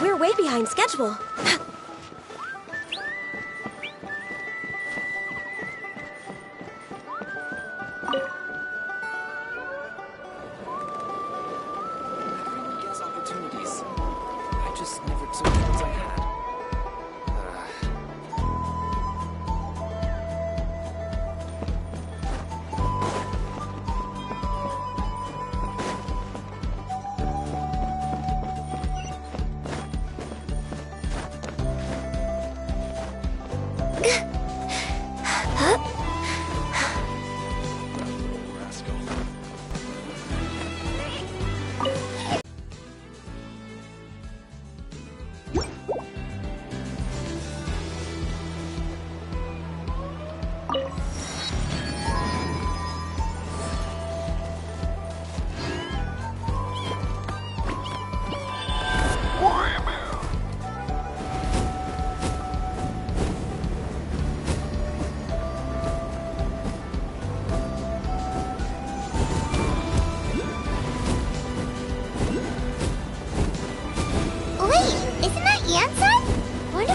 We're way behind schedule. Everyone gets opportunities. I just never took the ones I had.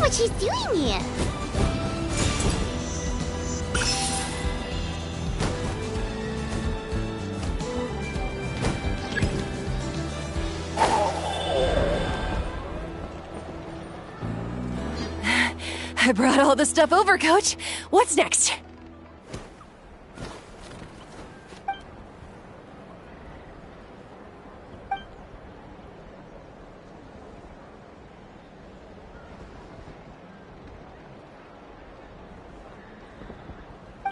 What she's doing here? I brought all the stuff over, Coach. What's next?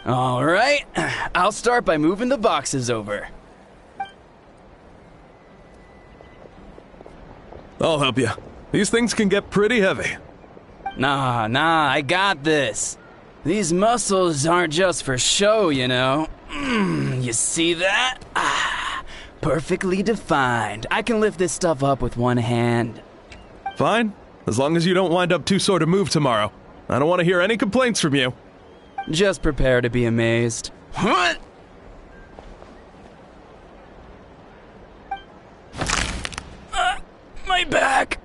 All right, I'll start by moving the boxes over. I'll help you. These things can get pretty heavy. Nah, I got this. These muscles aren't just for show, you know. You see that? Perfectly defined. I can lift this stuff up with one hand. Fine, as long as you don't wind up too sore to move tomorrow. I don't want to hear any complaints from you. Just prepare to be amazed. What? My back!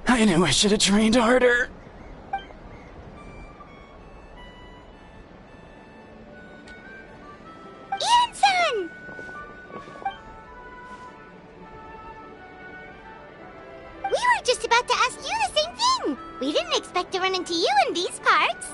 I knew I should have trained harder. Just about to ask you the same thing. We didn't expect to run into you in these parts.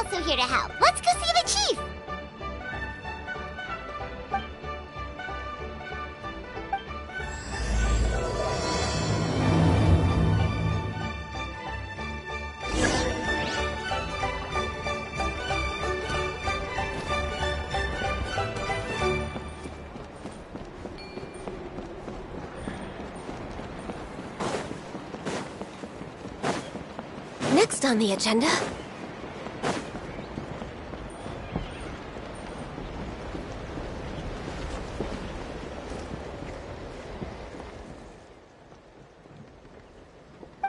also here to help. Let's go see the chief! Next on the agenda.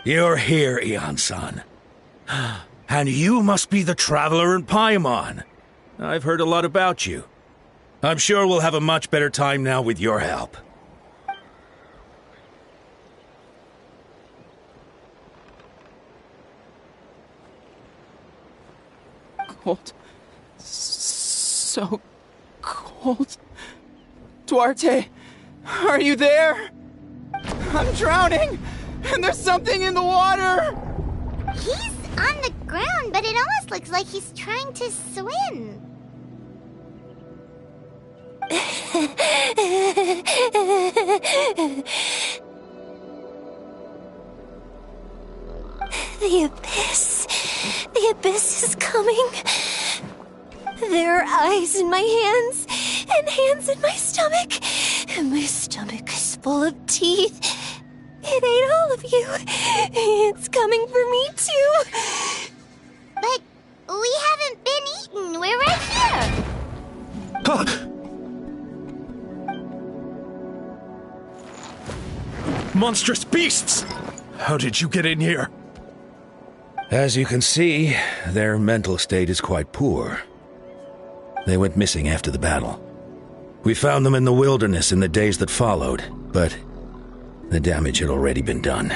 You're here, Eon-san. And you must be the traveler in Paimon. I've heard a lot about you. I'm sure we'll have a much better time now with your help. Cold. So cold. Duarte, are you there? I'm drowning, and there's something in the water! He's on the ground, but it almost looks like he's trying to swim. The abyss. The abyss is coming. There are eyes in my hands, and hands in my stomach. And my stomach is full of teeth. It ate all of you. It's coming for me, too. But we haven't been eaten. We're right here. Monstrous beasts! How did you get in here? As you can see, their mental state is quite poor. They went missing after the battle. We found them in the wilderness in the days that followed, but the damage had already been done.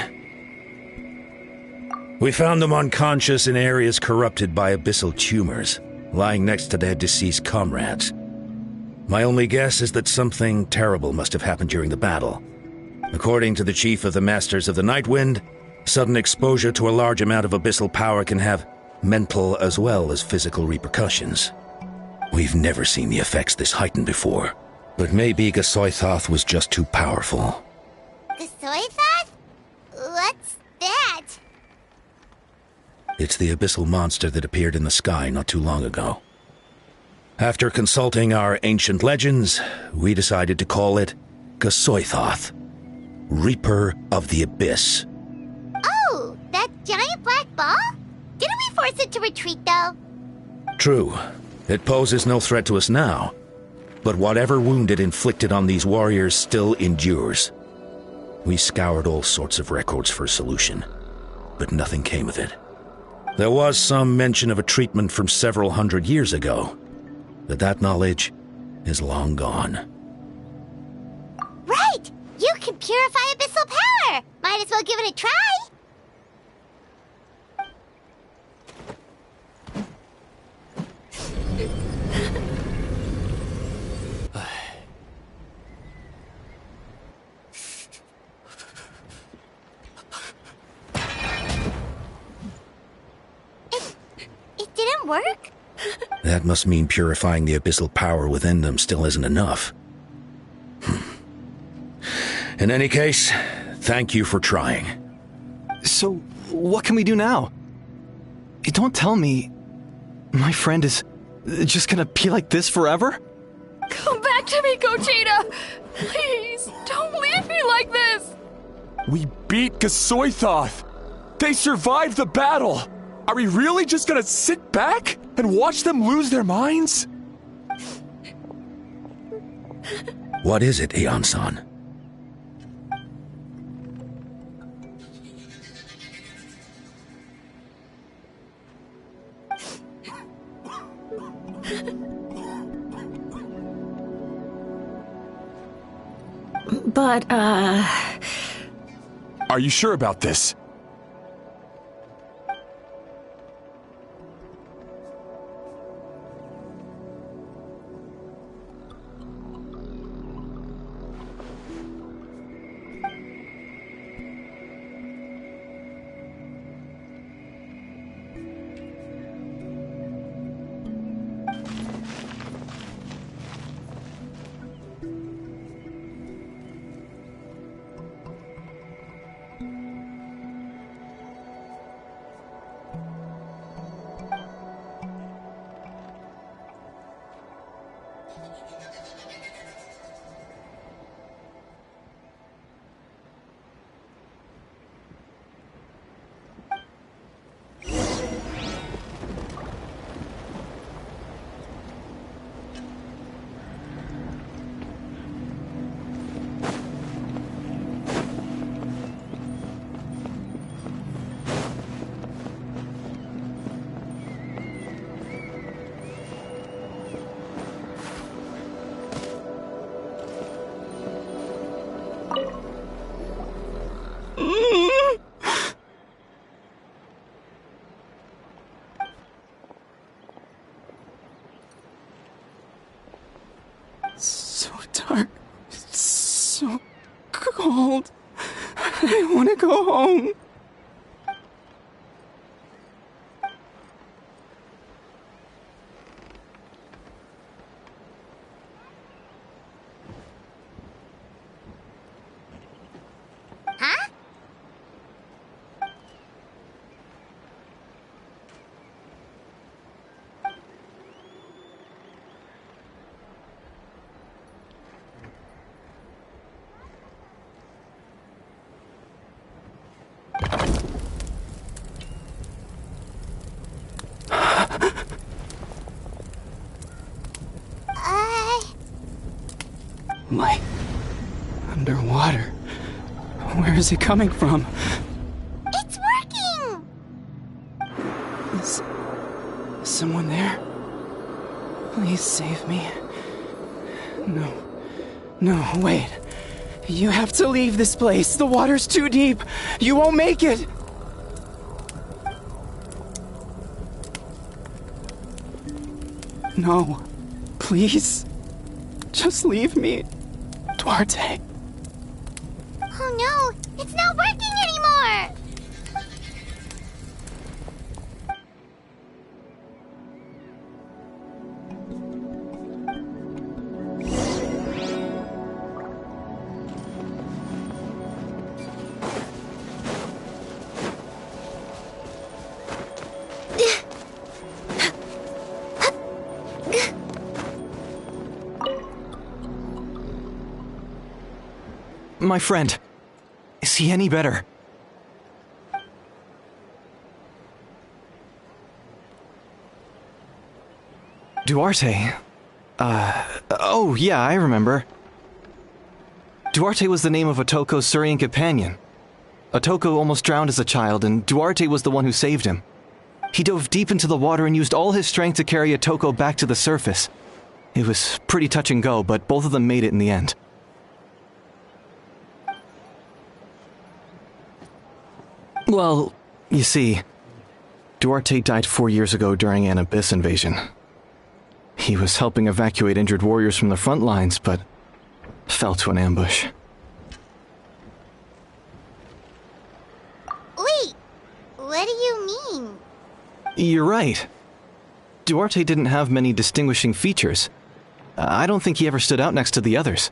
We found them unconscious in areas corrupted by abyssal tumors, lying next to their deceased comrades. My only guess is that something terrible must have happened during the battle. According to the chief of the Masters of the Nightwind, sudden exposure to a large amount of abyssal power can have mental as well as physical repercussions. We've never seen the effects this heightened before, but maybe Gasoithoth was just too powerful. Gasoithoth? What's that? It's the abyssal monster that appeared in the sky not too long ago. After consulting our ancient legends, we decided to call it Gasoithoth, Reaper of the Abyss. Oh, that giant black ball? Didn't we force it to retreat, though? True. It poses no threat to us now, but whatever wound it inflicted on these warriors still endures. We scoured all sorts of records for a solution, but nothing came of it. There was some mention of a treatment from several hundred years ago, but that knowledge is long gone. Right! You can purify abyssal power! Might as well give it a try! It didn't work? That must mean purifying the abyssal power within them still isn't enough. In any case, thank you for trying. So, what can we do now? Don't tell me my friend is just gonna be like this forever? Come back to me, Gogeta! Please, don't leave me like this! We beat Gasoithoth! They survived the battle! Are we really just gonna sit back and watch them lose their minds? What is it, Eon-san? But, Are you sure about this? dark. It's so cold. I want to go home. Huh? Light. Underwater. Where is it coming from? It's working! Is someone there? Please save me. No. No, wait. You have to leave this place. The water's too deep. You won't make it. No. Please. Just leave me. Duarte. Oh no, it's not working anymore! My friend. Is he any better? Duarte? Oh yeah, I remember. Duarte was the name of Otoko's Surian companion. Otoko almost drowned as a child, and Duarte was the one who saved him. He dove deep into the water and used all his strength to carry Otoko back to the surface. It was pretty touch and go, but both of them made it in the end. Well, you see, Duarte died 4 years ago during an Abyss invasion. He was helping evacuate injured warriors from the front lines, but fell to an ambush. Wait, what do you mean? You're right. Duarte didn't have many distinguishing features. I don't think he ever stood out next to the others.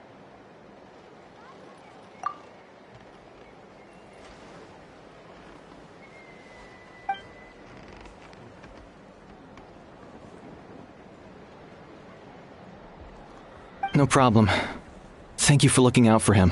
No problem. Thank you for looking out for him.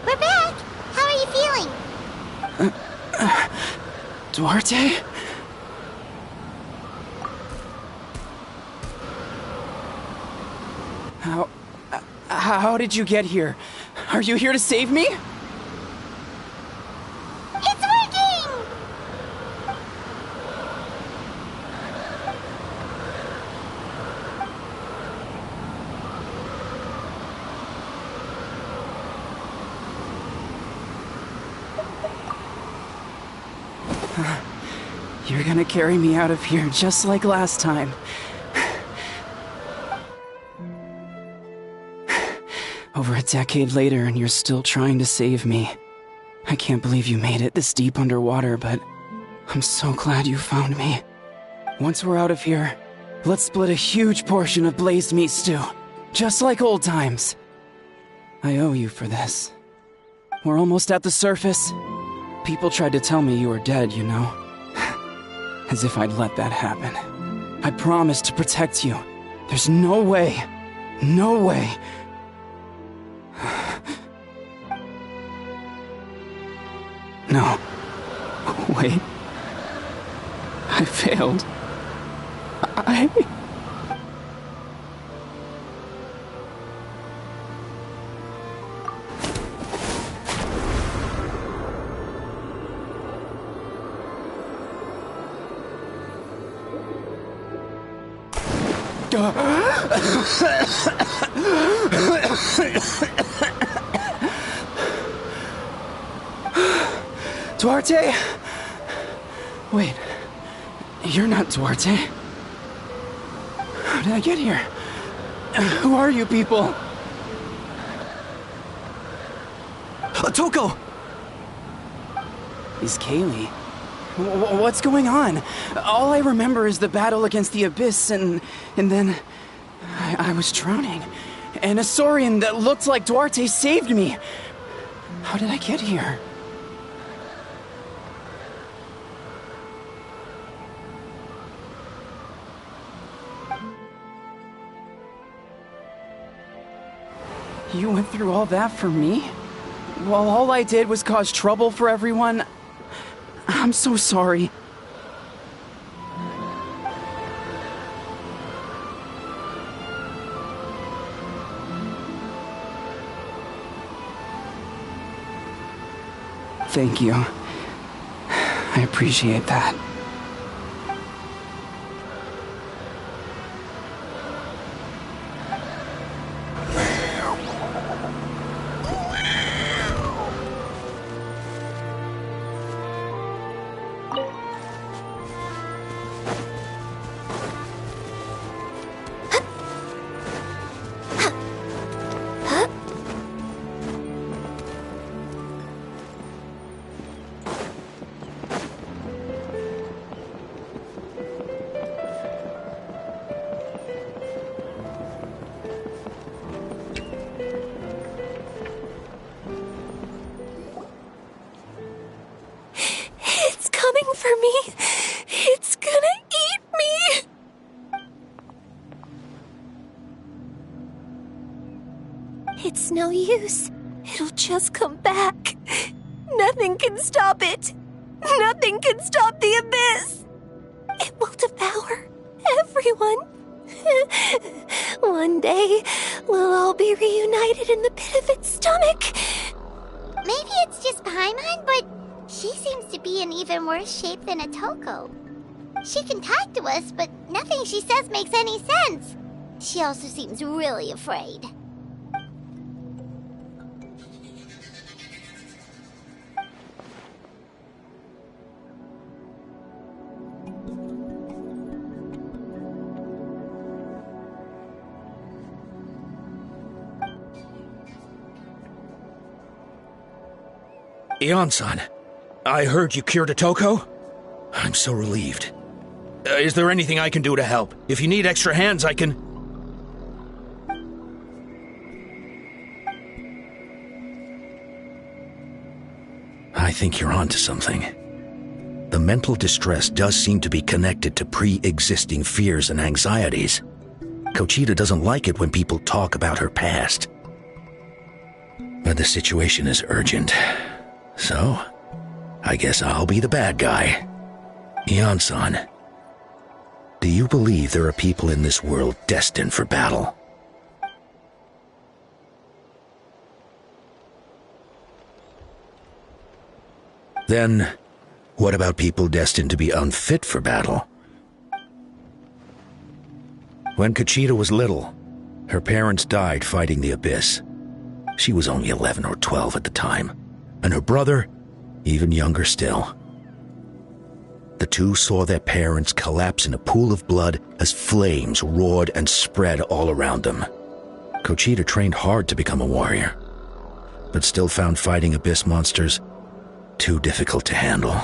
We're back! How are you feeling? Duarte? How did you get here? Are you here to save me? It's working! You're gonna carry me out of here just like last time. Over a decade later, and you're still trying to save me. I can't believe you made it this deep underwater, but I'm so glad you found me. Once we're out of here, let's split a huge portion of blazed meat stew, just like old times. I owe you for this. We're almost at the surface. People tried to tell me you were dead, you know. As if I'd let that happen. I promised to protect you. There's no way. No way. No. Wait. I failed. Duarte? Wait, you're not Duarte. How did I get here? Who are you people? Otoko! Is Kaylee? What's going on? All I remember is the battle against the Abyss, and then I was drowning. And a Saurian that looked like Duarte saved me. How did I get here? You went through all that for me? While all I did was cause trouble for everyone? I'm so sorry. Thank you. I appreciate that. For me. It's gonna eat me. It's no use. It'll just come back. Nothing can stop it. Nothing can stop the Abyss. It will devour everyone. One day, we'll all be reunited in the pit of its stomach. Maybe it's just Paimon, but she seems to be in even worse shape than Otoko. She can talk to us, but nothing she says makes any sense. She also seems really afraid. Ion-san, I heard you cured Otoko? I'm so relieved. Is there anything I can do to help? If you need extra hands, I can... I think you're onto something. The mental distress does seem to be connected to pre-existing fears and anxieties. Kochita doesn't like it when people talk about her past. But the situation is urgent. So, I guess I'll be the bad guy. Ion-san, do you believe there are people in this world destined for battle? Then, what about people destined to be unfit for battle? When Kochita was little, her parents died fighting the Abyss. She was only 11 or 12 at the time, and her brother, even younger still. The two saw their parents collapse in a pool of blood as flames roared and spread all around them. Kochita trained hard to become a warrior, but still found fighting Abyss monsters too difficult to handle.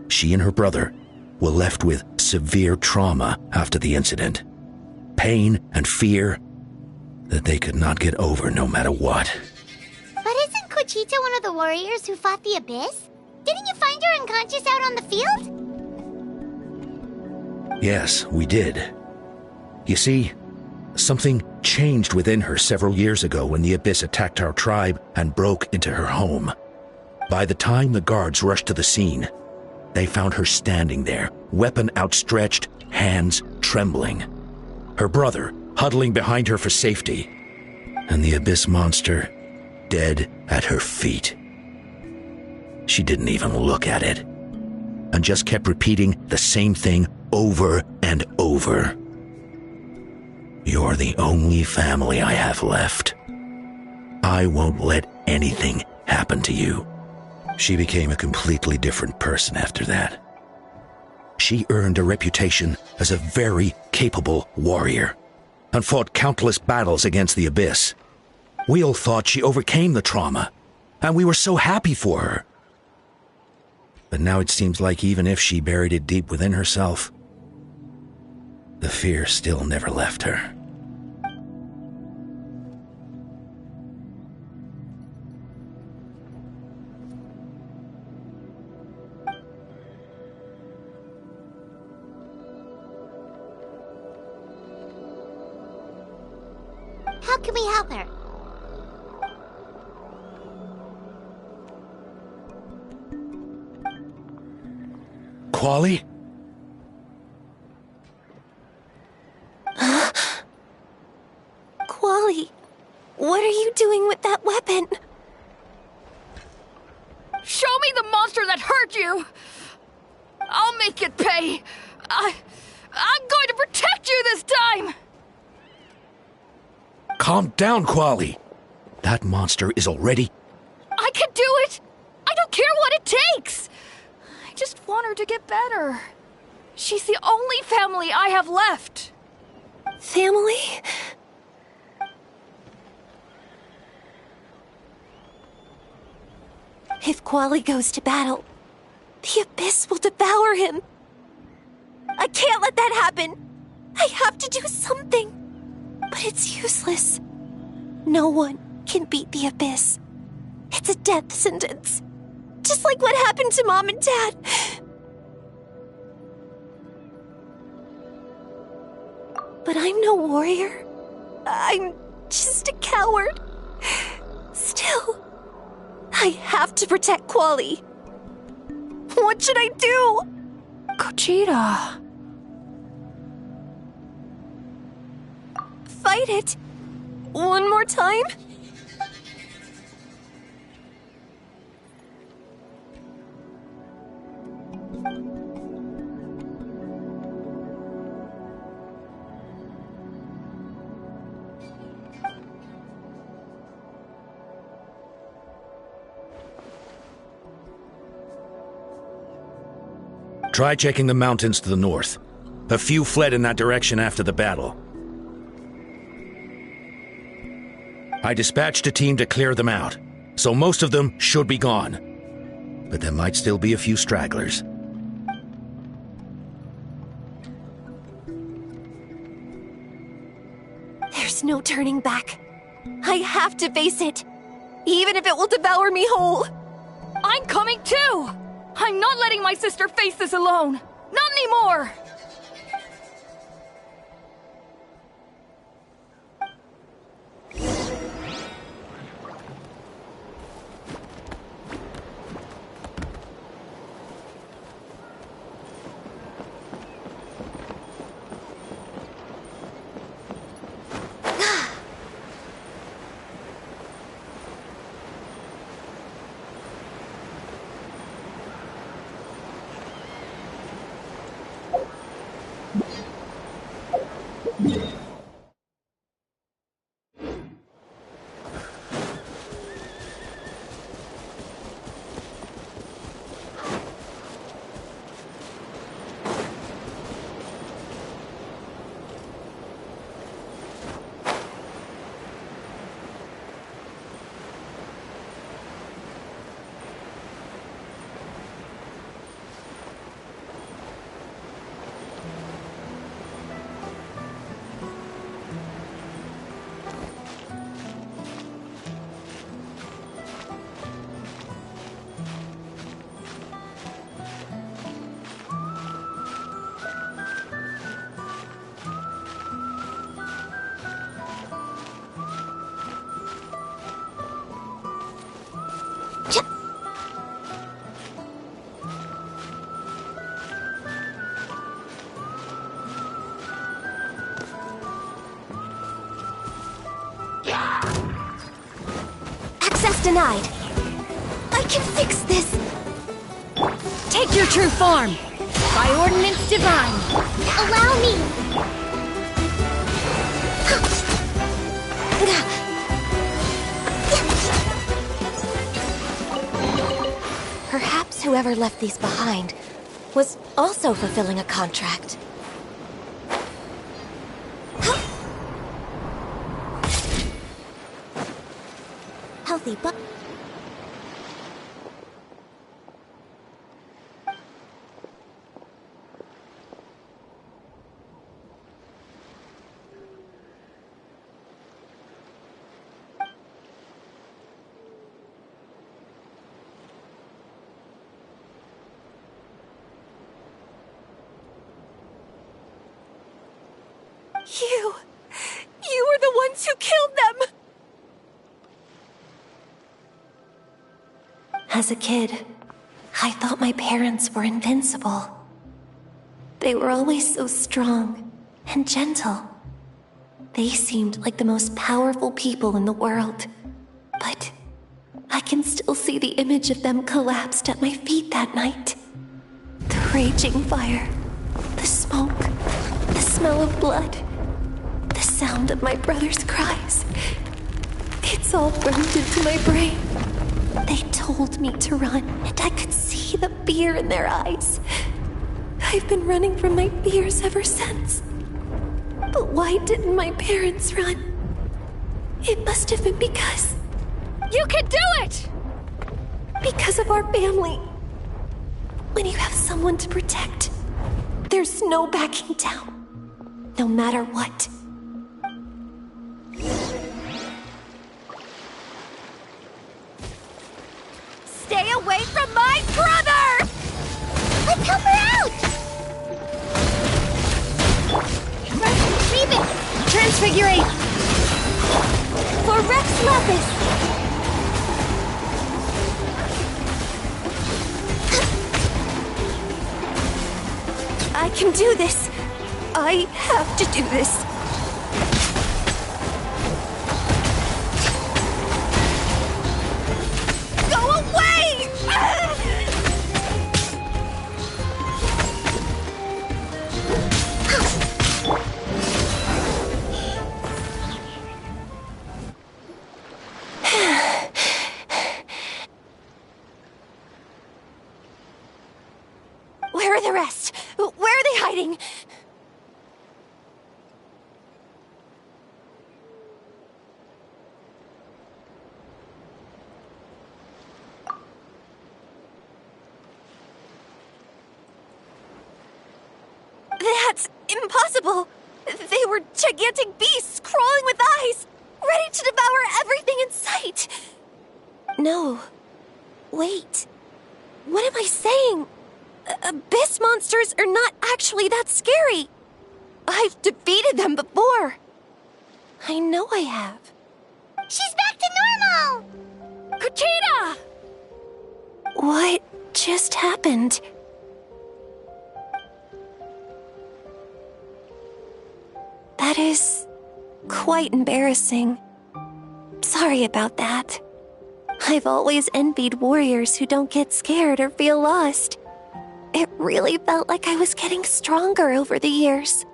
She and her brother were left with severe trauma after the incident. Pain and fear that they could not get over no matter what. But isn't Kochita one of the warriors who fought the Abyss? Didn't you find her unconscious out on the field? Yes, we did. You see, Something changed within her several years ago when the Abyss attacked our tribe and broke into her home. By the time the guards rushed to the scene, they found her standing there, weapon outstretched, hands trembling. Her brother huddling behind her for safety, and the Abyss monster dead at her feet. She didn't even look at it, and just kept repeating the same thing over and over. You're the only family I have left. I won't let anything happen to you. She became a completely different person after that. She earned a reputation as a very capable warrior and fought countless battles against the Abyss. We all thought she overcame the trauma, and we were so happy for her. But now it seems like even if she buried it deep within herself, the fear still never left her. How can we help her? Quali? Quali, what are you doing with that weapon? Show me the monster that hurt you! I'll make it pay! I'm going to protect you this time! Calm down, Quali. That monster is already... I can do it! I don't care what it takes! I just want her to get better. She's the only family I have left. Family? If Quali goes to battle, the Abyss will devour him. I can't let that happen. I have to do something. But it's useless. No one can beat the Abyss. It's a death sentence. Just like what happened to Mom and Dad. But I'm no warrior. I'm just a coward. Still, I have to protect Quali. What should I do? Gogeta. Fight it. One more time? Try checking the mountains to the north. A few fled in that direction after the battle. I dispatched a team to clear them out, so most of them should be gone. But there might still be a few stragglers. There's no turning back. I have to face it, even if it will devour me whole. I'm coming too! I'm not letting my sister face this alone! Not anymore! can fix this! Take your true form! By ordinance divine! Allow me! Perhaps whoever left these behind was also fulfilling a contract. Healthy but You were the ones who killed them! As a kid, I thought my parents were invincible. They were always so strong and gentle. They seemed like the most powerful people in the world. But I can still see the image of them collapsed at my feet that night. The raging fire, the smoke, the smell of blood, the sound of my brother's cries. It's all burned into my brain. They told me to run, and I could see the fear in their eyes. I've been running from my fears ever since. But why didn't my parents run? It must have been because... You can do it! Because of our family. When you have someone to protect, there's no backing down, no matter what. Stay away from my brother! Let's help her out! Leave it! Transfigurate! For Rex Lapis! I can do this. I have to do this. Go away! Where are the rest? Where are they hiding? That's impossible! They were gigantic beasts crawling with eyes, ready to devour everything in sight! No. Wait. What am I saying? Abyss monsters are not actually that scary. I've defeated them before. I know I have. She's back to normal! Kuchina! What just happened? That is quite embarrassing. Sorry about that. I've always envied warriors who don't get scared or feel lost. It really felt like I was getting stronger over the years.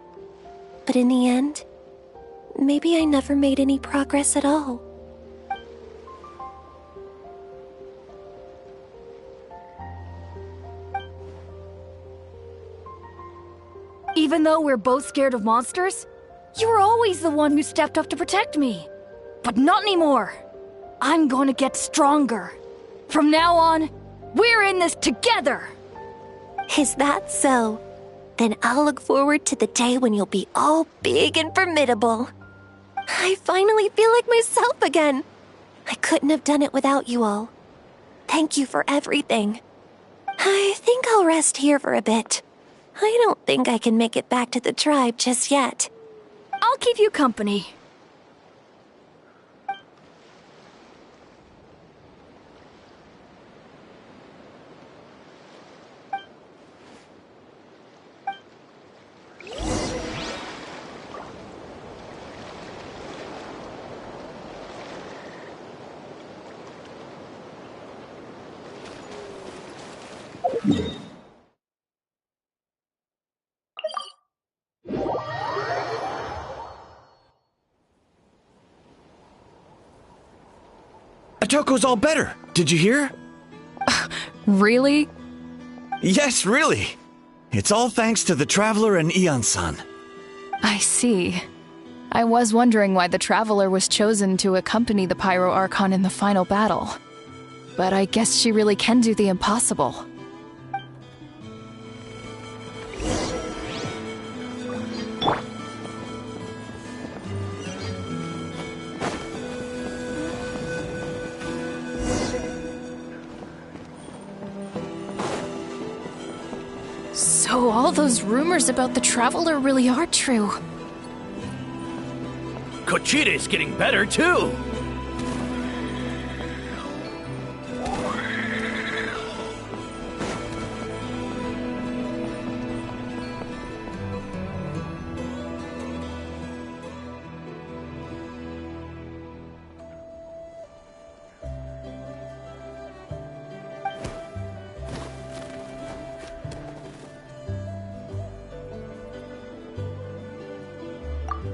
But in the end, maybe I never made any progress at all. Even though we're both scared of monsters, you were always the one who stepped up to protect me. But not anymore. I'm going to get stronger. From now on, we're in this together. Is that so? Then I'll look forward to the day when you'll be all big and formidable. I finally feel like myself again. I couldn't have done it without you all. Thank you for everything. I think I'll rest here for a bit. I don't think I can make it back to the tribe just yet. I'll keep you company. Atoko's all better. Did you hear? Really? Yes, really. It's all thanks to the Traveler and Eon-san. I see. I was wondering why the Traveler was chosen to accompany the Pyro Archon in the final battle. But I guess she really can do the impossible. So all those rumors about the Traveler really are true. Kochide's getting better, too!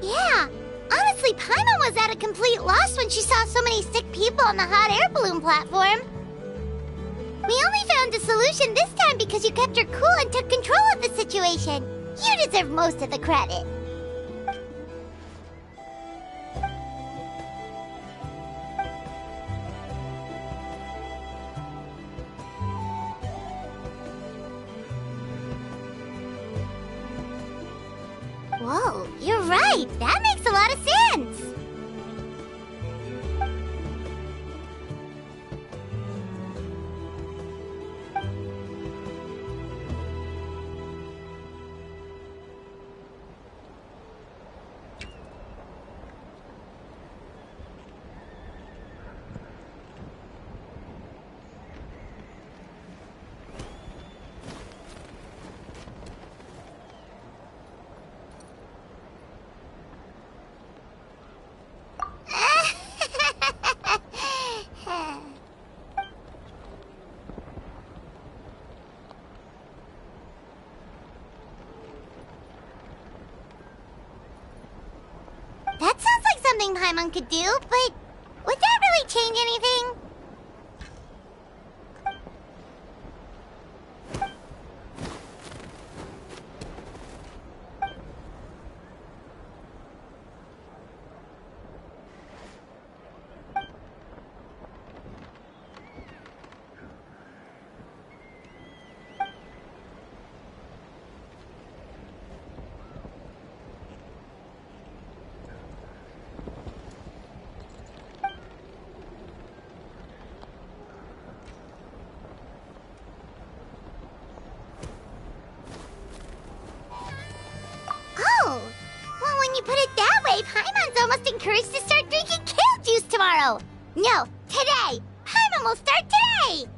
Yeah, honestly, Paimon was at a complete loss when she saw so many sick people on the hot air balloon platform. We only found a solution this time because you kept her cool and took control of the situation. You deserve most of the credit. Whoa, you're right. That makes a lot of sense. That sounds like something Paimon could do, but would that really change anything? Oh, well, when you put it that way, Paimon's almost encouraged to start drinking kale juice tomorrow. No, today. Paimon will start today.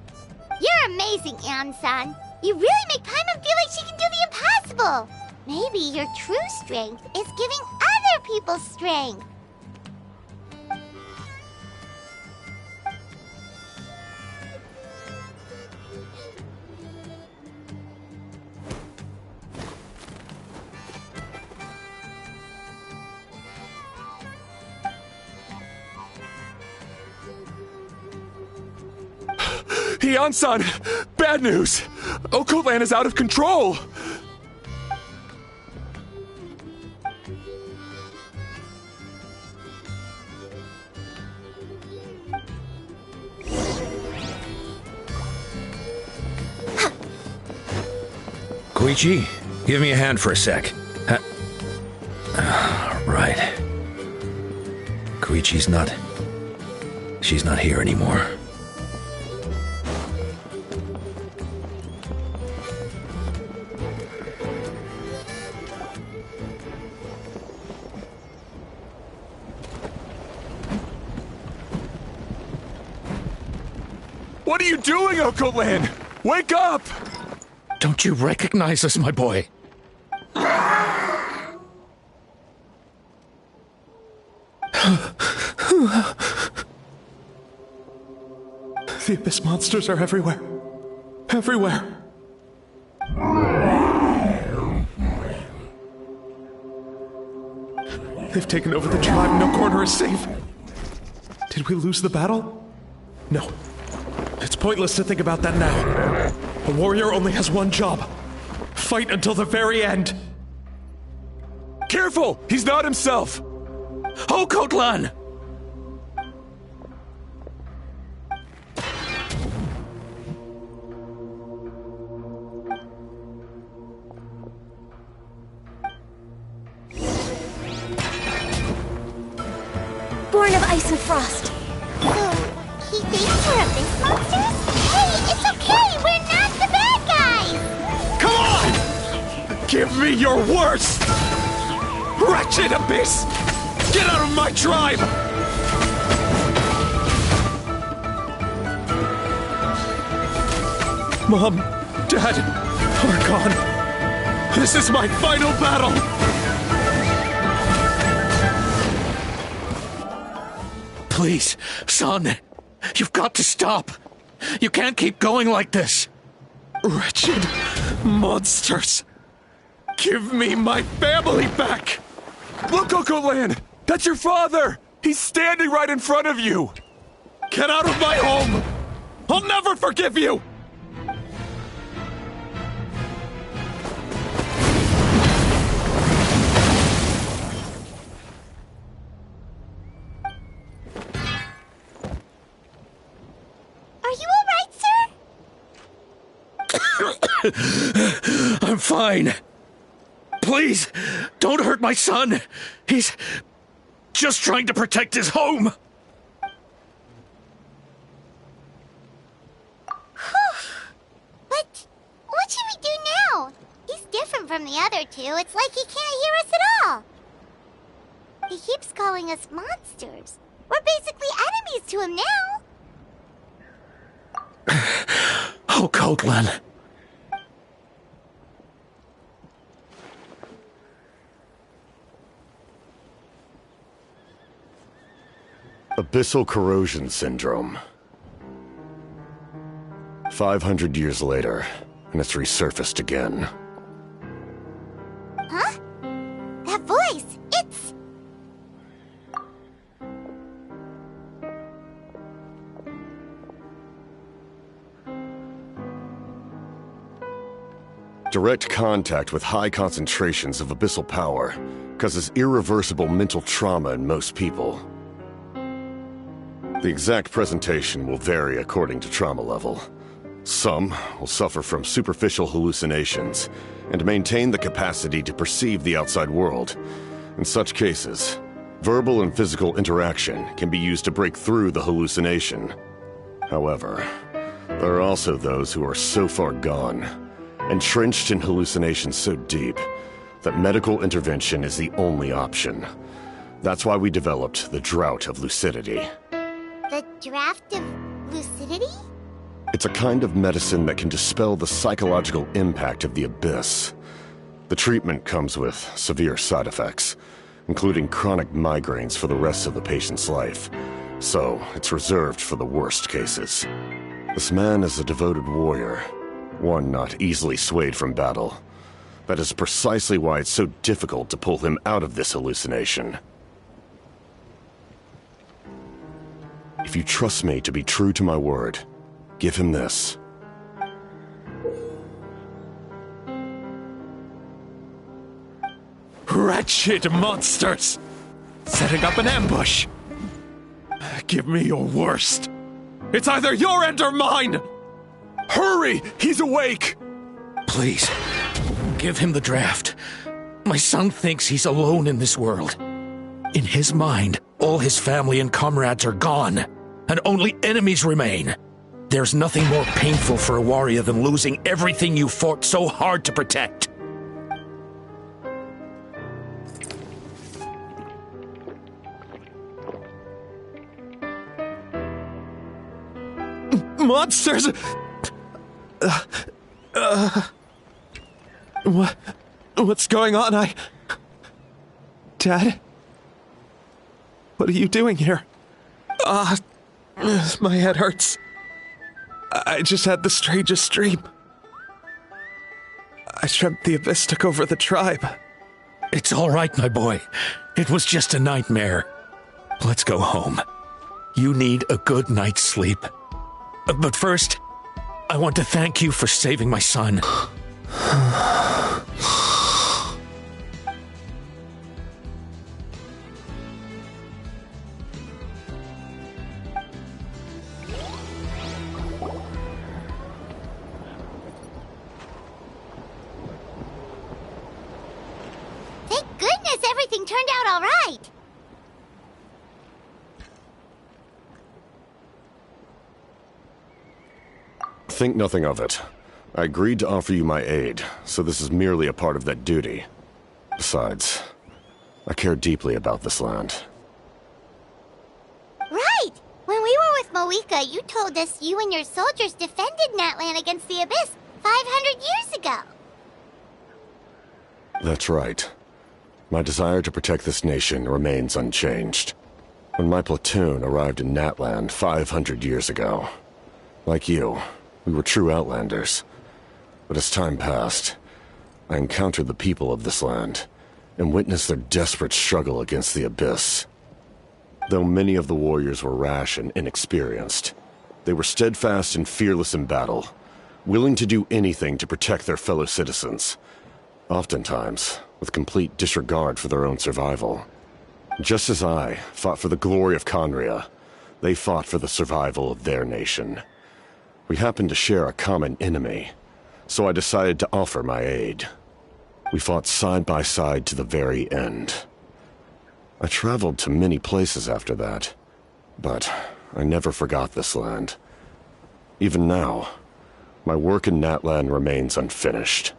You're amazing, Eon-san. You really make Paimon feel like she can do the impossible. Maybe your true strength is giving other people strength. Eon-san! Bad news! Okoland is out of control! Koichi, give me a hand for a sec. Right. Koichi's not... She's not here anymore. What are you doing, Okoland? Wake up! Don't you recognize us, my boy? The Abyss monsters are everywhere. Everywhere. They've taken over the tribe. No corner is safe. Did we lose the battle? No. It's pointless to think about that now. A warrior only has one job. Fight until the very end. Careful! He's not himself! Oh, Kotlan! Born of ice and frost. So, he thinks we're abyss monsters? Hey, it's okay! We're not the bad guys! Come on! Give me your worst! Wretched abyss! Get out of my tribe! Mom, Dad, are gone. This is my final battle! Please, son, you've got to stop. You can't keep going like this. Wretched monsters! Give me my family back! Look, Cocoland! That's your father! He's standing right in front of you! Get out of my home! I'll never forgive you! Are you alright, sir? I'm fine. Please, don't hurt my son. He's just trying to protect his home. But what should we do now? He's different from the other two. It's like he can't hear us at all. He keeps calling us monsters. We're basically enemies to him now. Oh, Kotlan. Abyssal corrosion syndrome. 500 years later, and it's resurfaced again. Huh? That voice, it's... Direct contact with high concentrations of abyssal power causes irreversible mental trauma in most people. The exact presentation will vary according to trauma level. Some will suffer from superficial hallucinations and maintain the capacity to perceive the outside world. In such cases, verbal and physical interaction can be used to break through the hallucination. However, there are also those who are so far gone, entrenched in hallucinations so deep, that medical intervention is the only option. That's why we developed the Drought of Lucidity. The draft of lucidity? It's a kind of medicine that can dispel the psychological impact of the abyss. The treatment comes with severe side effects, including chronic migraines for the rest of the patient's life. So, it's reserved for the worst cases. This man is a devoted warrior, one not easily swayed from battle. That is precisely why it's so difficult to pull him out of this hallucination. If you trust me to be true to my word, give him this. Wretched monsters! Setting up an ambush! Give me your worst! It's either your end or mine! Hurry! He's awake! Please, give him the draft. My son thinks he's alone in this world. In his mind, all his family and comrades are gone, and only enemies remain. There's nothing more painful for a warrior than losing everything you fought so hard to protect. Monsters! What's going on? Dad? What are you doing here? My head hurts. I just had the strangest dream. I dreamt the Abyss took over the tribe. It's all right, my boy. It was just a nightmare. Let's go home. You need a good night's sleep. But first, I want to thank you for saving my son. Thank goodness everything turned out all right. Think nothing of it. I agreed to offer you my aid, so this is merely a part of that duty. Besides, I care deeply about this land. Right! When we were with Moika, you told us you and your soldiers defended Natlan against the Abyss 500 years ago. That's right. My desire to protect this nation remains unchanged. When my platoon arrived in Natlan 500 years ago, like you, we were true outlanders. But as time passed, I encountered the people of this land and witnessed their desperate struggle against the Abyss. Though many of the warriors were rash and inexperienced, they were steadfast and fearless in battle, willing to do anything to protect their fellow citizens, oftentimes with complete disregard for their own survival. Just as I fought for the glory of Conria, they fought for the survival of their nation. We happened to share a common enemy, so I decided to offer my aid. We fought side by side to the very end. I traveled to many places after that, but I never forgot this land. Even now, my work in Natlan remains unfinished.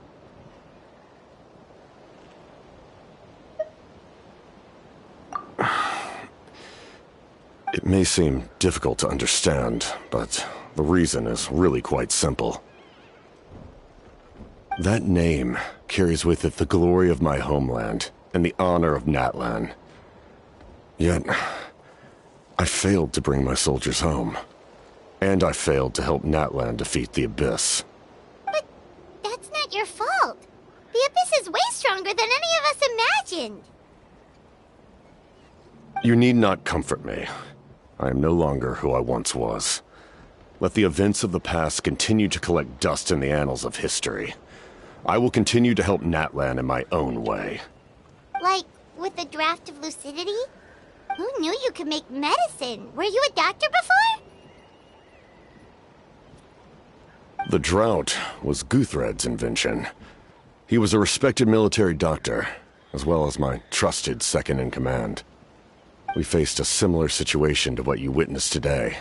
It may seem difficult to understand, but the reason is really quite simple. That name carries with it the glory of my homeland and the honor of Natlan. Yet, I failed to bring my soldiers home. And I failed to help Natlan defeat the Abyss. But that's not your fault. The Abyss is way stronger than any of us imagined. You need not comfort me. I am no longer who I once was. Let the events of the past continue to collect dust in the annals of history. I will continue to help Natlan in my own way. Like, with the draft of lucidity? Who knew you could make medicine? Were you a doctor before? The drought was Guthred's invention. He was a respected military doctor, as well as my trusted second-in-command. We faced a similar situation to what you witnessed today.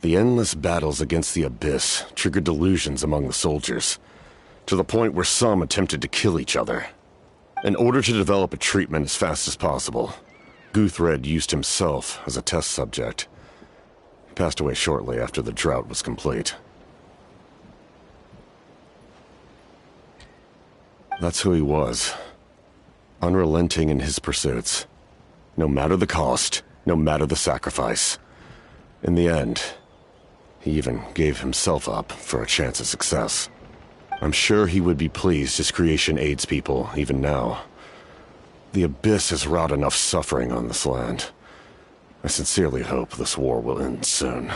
The endless battles against the Abyss triggered delusions among the soldiers, to the point where some attempted to kill each other. In order to develop a treatment as fast as possible, Guthred used himself as a test subject. He passed away shortly after the drought was complete. That's who he was. Unrelenting in his pursuits. No matter the cost, no matter the sacrifice. In the end, he even gave himself up for a chance at success. I'm sure he would be pleased his creation aids people even now. The Abyss has wrought enough suffering on this land. I sincerely hope this war will end soon.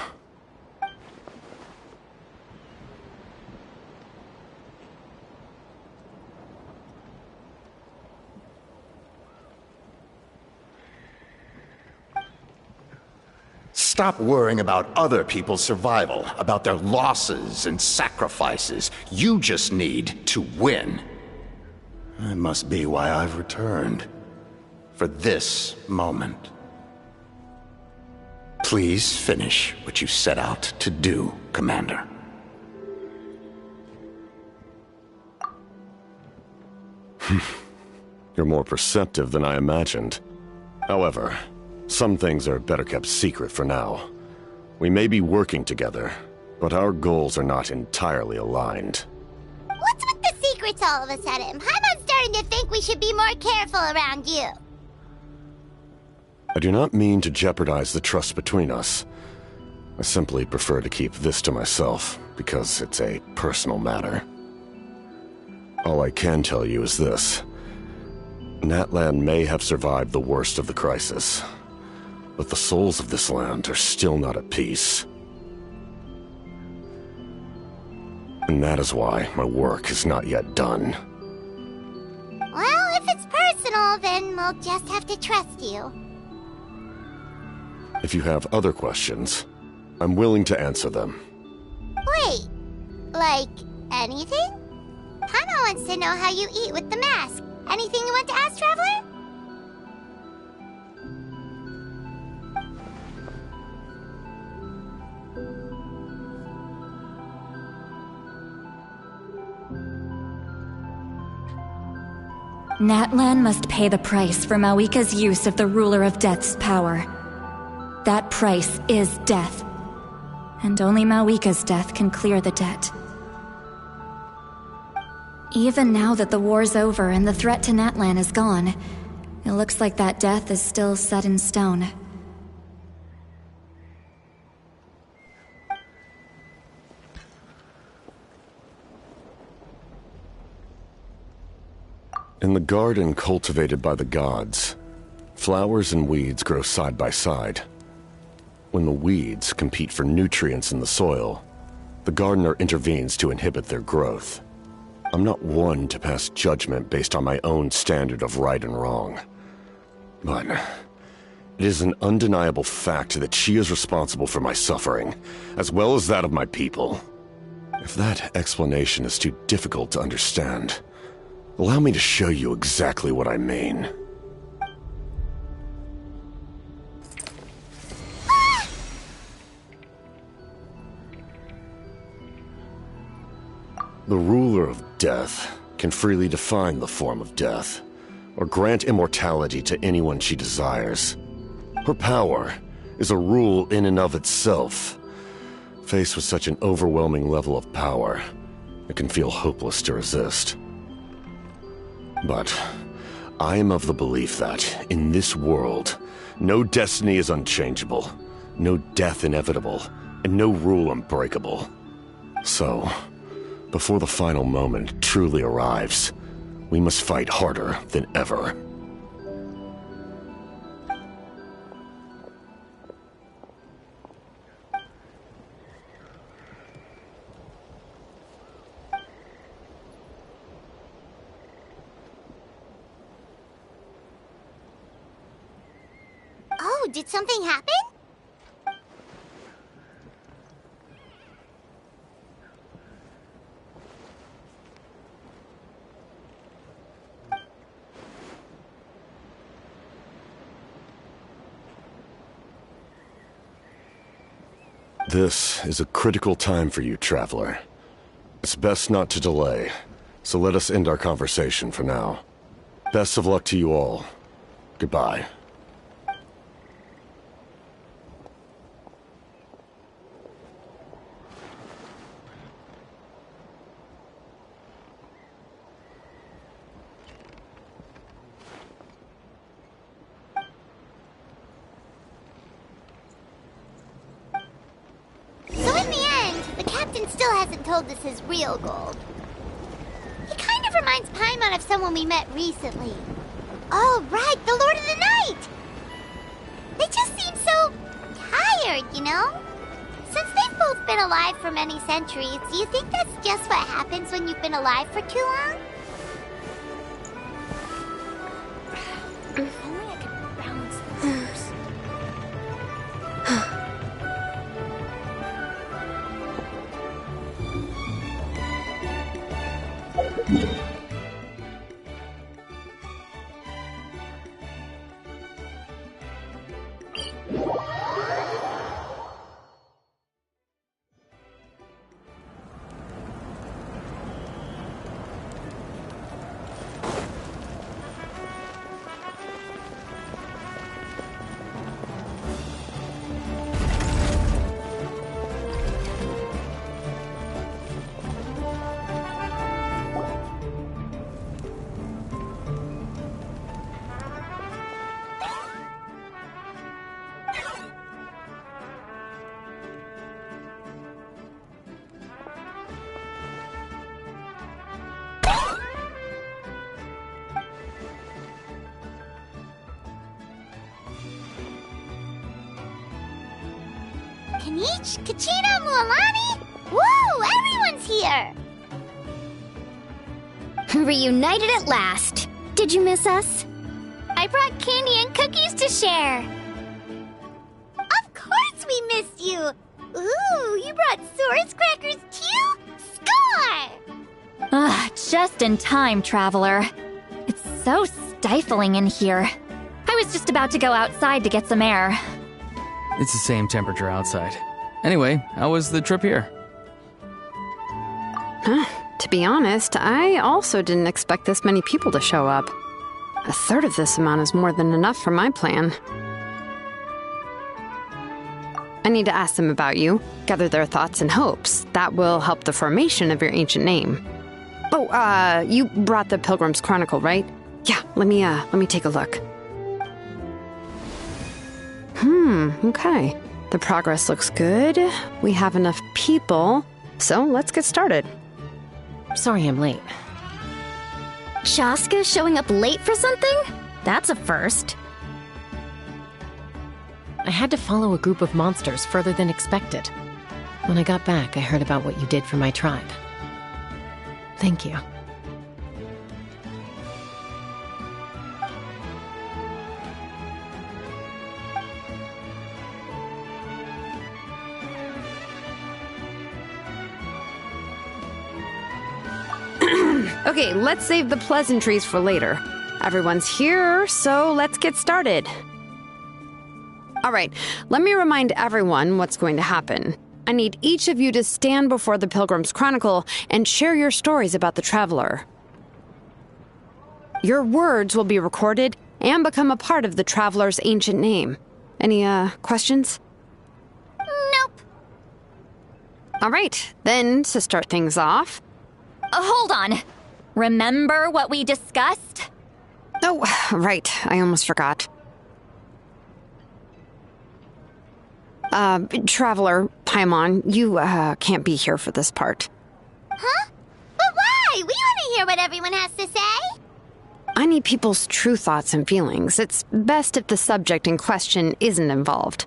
Stop worrying about other people's survival, about their losses and sacrifices. You just need to win. That must be why I've returned. For this moment. Please finish what you set out to do, Commander. You're more perceptive than I imagined. However, some things are better kept secret for now. We may be working together, but our goals are not entirely aligned. What's with the secrets all of a sudden? Paimon's starting to think we should be more careful around you. I do not mean to jeopardize the trust between us. I simply prefer to keep this to myself, because it's a personal matter. All I can tell you is this. Natlan may have survived the worst of the crisis, but the souls of this land are still not at peace. And that is why my work is not yet done. Well, if it's personal, then we'll just have to trust you. If you have other questions, I'm willing to answer them. Wait, like anything? Paimon wants to know how you eat with the mask. Anything you want to ask, Traveler? Natlan must pay the price for Mawika's use of the Ruler of Death's power. That price is death. And only Mawika's death can clear the debt. Even now that the war's over and the threat to Natlan is gone, it looks like that death is still set in stone. In the garden cultivated by the gods, flowers and weeds grow side by side. When the weeds compete for nutrients in the soil, the gardener intervenes to inhibit their growth. I'm not one to pass judgment based on my own standard of right and wrong. But it is an undeniable fact that she is responsible for my suffering, as well as that of my people. If that explanation is too difficult to understand, allow me to show you exactly what I mean. The ruler of death can freely define the form of death, or grant immortality to anyone she desires. Her power is a rule in and of itself. Faced with such an overwhelming level of power, it can feel hopeless to resist. But I am of the belief that, in this world, no destiny is unchangeable, no death inevitable, and no rule unbreakable. So, before the final moment truly arrives, we must fight harder than ever. Oh, did something happen? This is a critical time for you, Traveler. It's best not to delay, so let us end our conversation for now. Best of luck to you all. Goodbye. Still hasn't told us his real goal. He kind of reminds Paimon of someone we met recently. Oh, right, the Lord of the Night! They just seem so tired, you know? Since they've both been alive for many centuries, do you think that's just what happens when you've been alive for too long? If only I could balance the numbers. Kanich, Kachina, Mualani? Woo! Everyone's here! Reunited at last. Did you miss us? I brought candy and cookies to share. Of course we missed you! Ooh, you brought Source crackers too? Score! Just in time, Traveler. It's so stifling in here. I was just about to go outside to get some air. It's the same temperature outside. Anyway, how was the trip here? To be honest, I also didn't expect this many people to show up. A third of this amount is more than enough for my plan. I need to ask them about you, gather their thoughts and hopes. That will help the formation of your ancient name. Oh, you brought the Pilgrim's Chronicle, right? Yeah, let me take a look. Okay. The progress looks good. We have enough people, so let's get started. Sorry I'm late. Shaska showing up late for something? That's a first. I had to follow a group of monsters further than expected. When I got back, I heard about what you did for my tribe. Thank you. Okay, let's save the pleasantries for later. Everyone's here, so let's get started. All right, let me remind everyone what's going to happen. I need each of you to stand before the Pilgrim's Chronicle and share your stories about the Traveler. Your words will be recorded and become a part of the Traveler's ancient name. Any, questions? Nope. All right, then, to start things off... Hold on. Remember what we discussed? Oh, right. I almost forgot. Traveler, Paimon, you, can't be here for this part. Huh? But why? We want to hear what everyone has to say. I need people's true thoughts and feelings. It's best if the subject in question isn't involved.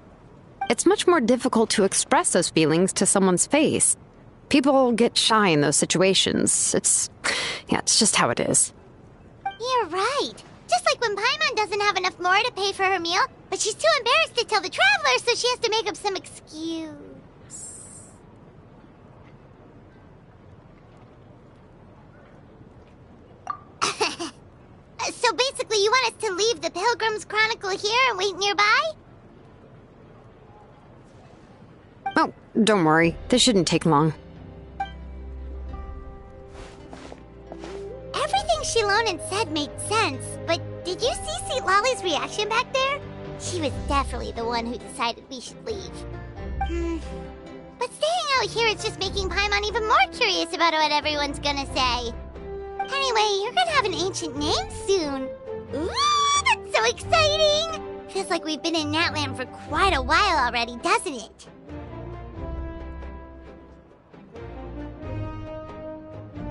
It's much more difficult to express those feelings to someone's face. People get shy in those situations. It's just how it is. You're right. Just like when Paimon doesn't have enough more to pay for her meal, but she's too embarrassed to tell the Traveler, so she has to make up some excuse. So basically, you want us to leave the Pilgrim's Chronicle here and wait nearby? Oh, don't worry. This shouldn't take long. Everything Shilonen said made sense, but did you see Sweet Lolly's reaction back there? She was definitely the one who decided we should leave. But staying out here is just making Paimon even more curious about what everyone's gonna say. Anyway, you're gonna have an ancient name soon. Ooh, that's so exciting! Feels like we've been in Natland for quite a while already, doesn't it?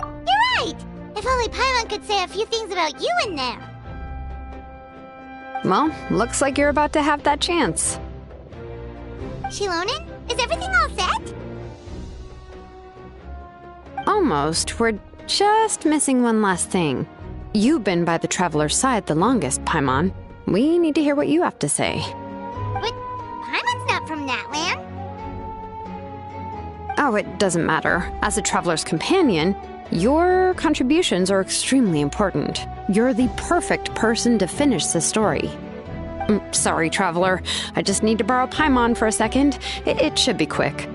You're right! If only Paimon could say a few things about you in there. Well, looks like you're about to have that chance. Shilonen, is everything all set? Almost. We're just missing one last thing. You've been by the Traveler's side the longest, Paimon. We need to hear what you have to say. But Paimon's not from Natland. Oh, it doesn't matter. As a Traveler's companion, your contributions are extremely important. You're the perfect person to finish the story. Sorry, Traveler. I just need to borrow Paimon for a second. It should be quick.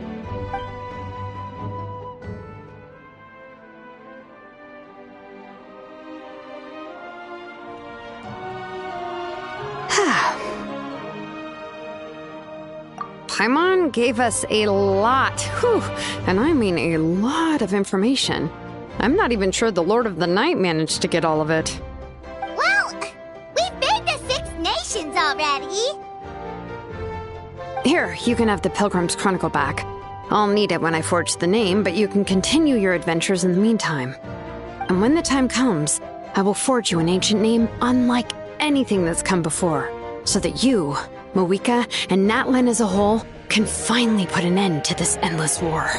Paimon gave us a lot, and I mean a lot of information. I'm not even sure the Lord of the Night managed to get all of it. Well, we've made the 6 nations already. Here, you can have the Pilgrim's Chronicle back. I'll need it when I forge the name, but you can continue your adventures in the meantime. And when the time comes, I will forge you an ancient name unlike anything that's come before, so that you Mawika, and Natlan as a whole can finally put an end to this endless war.